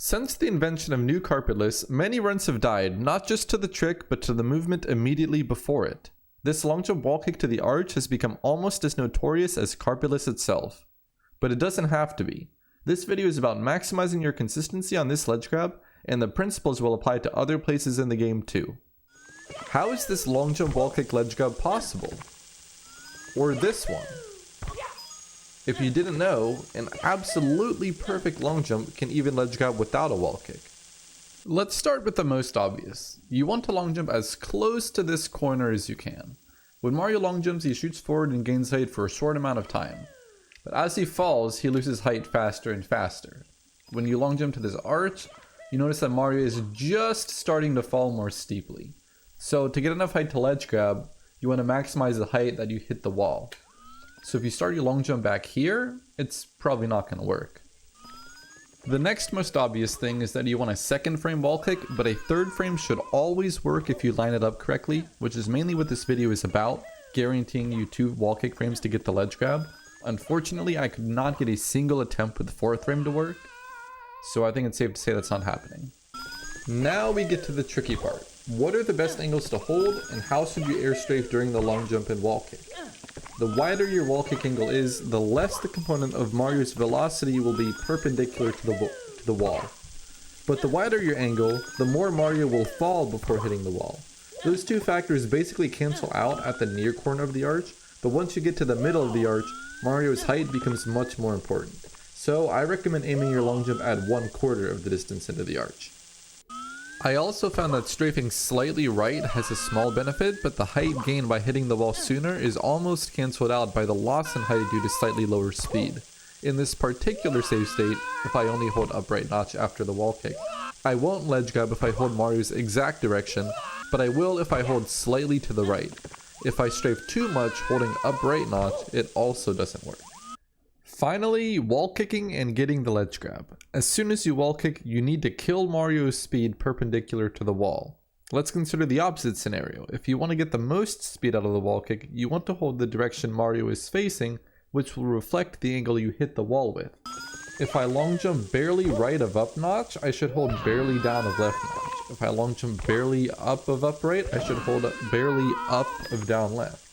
Since the invention of new Carpetless, many runs have died, not just to the trick, but to the movement immediately before it. This long jump wall kick to the arch has become almost as notorious as Carpetless itself. But it doesn't have to be. This video is about maximizing your consistency on this ledge grab, and the principles will apply to other places in the game too. How is this long jump wall kick ledge grab possible? Or this one? If you didn't know, an absolutely perfect long jump can even ledge grab without a wall kick. Let's start with the most obvious. You want to long jump as close to this corner as you can. When Mario long jumps, he shoots forward and gains height for a short amount of time. But as he falls, he loses height faster and faster. When you long jump to this arch, you notice that Mario is just starting to fall more steeply. So to get enough height to ledge grab, you want to maximize the height that you hit the wall. So if you start your long jump back here, it's probably not going to work. The next most obvious thing is that you want a second frame wall kick, but a third frame should always work if you line it up correctly, which is mainly what this video is about, guaranteeing you 2 wall kick frames to get the ledge grab. Unfortunately, I could not get a single attempt with the 4th frame to work, so I think it's safe to say that's not happening. Now we get to the tricky part. What are the best angles to hold, and how should you air strafe during the long jump and wall kick? The wider your wall kick angle is, the less the component of Mario's velocity will be perpendicular to the wall. But the wider your angle, the more Mario will fall before hitting the wall. Those two factors basically cancel out at the near corner of the arch, but once you get to the middle of the arch, Mario's height becomes much more important. So I recommend aiming your long jump at 1/4 of the distance into the arch. I also found that strafing slightly right has a small benefit, but the height gained by hitting the wall sooner is almost cancelled out by the loss in height due to slightly lower speed. In this particular save state, if I only hold upright notch after the wall kick, I won't ledge grab if I hold Mario's exact direction, but I will if I hold slightly to the right. If I strafe too much holding upright notch, it also doesn't work. Finally, wall kicking and getting the ledge grab. As soon as you wall kick, you need to kill Mario's speed perpendicular to the wall. Let's consider the opposite scenario. If you want to get the most speed out of the wall kick, you want to hold the direction Mario is facing, which will reflect the angle you hit the wall with. If I long jump barely right of up notch, I should hold barely down of left notch. If I long jump barely up of upright, I should hold barely up of down left.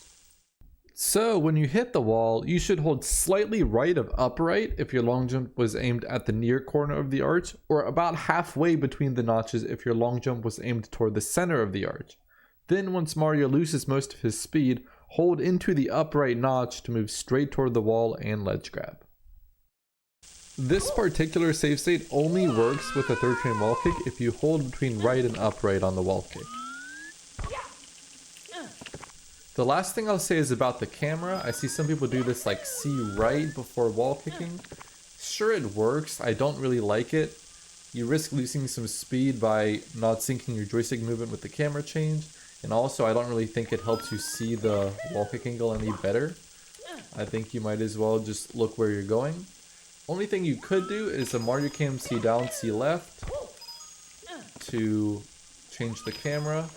So when you hit the wall, you should hold slightly right of upright if your long jump was aimed at the near corner of the arch, or about halfway between the notches if your long jump was aimed toward the center of the arch. Then once Mario loses most of his speed, hold into the upright notch to move straight toward the wall and ledge grab. This particular save state only works with a 3rd frame wall kick if you hold between right and upright on the wall kick. The last thing I'll say is about the camera. I see some people do this like see right before wall kicking. Sure, it works. I don't really like it. You risk losing some speed by not syncing your joystick movement with the camera change. And also, I don't really think it helps you see the wall kick angle any better. I think you might as well just look where you're going. Only thing you could do is a Mario Cam see down, see left. To change the camera,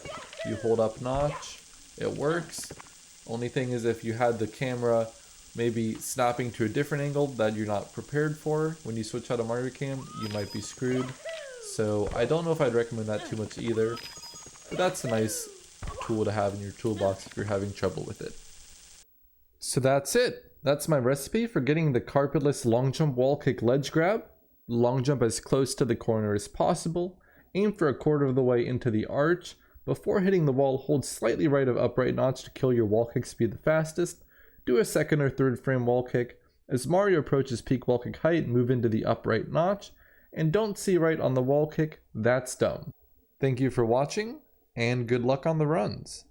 you hold up notch. It works. Only thing is if you had the camera maybe snapping to a different angle that you're not prepared for, when you switch out of Mario Cam, you might be screwed. So I don't know if I'd recommend that too much either. But that's a nice tool to have in your toolbox if you're having trouble with it. So that's it. That's my recipe for getting the Carpetless long jump wall kick ledge grab. Long jump as close to the corner as possible. Aim for 1/4 of the way into the arch. Before hitting the wall, hold slightly right of upright notch to kill your wall kick speed the fastest. Do a 2nd or 3rd frame wall kick. As Mario approaches peak wall kick height, move into the upright notch. And don't see right on the wall kick, that's dumb. Thank you for watching, and good luck on the runs.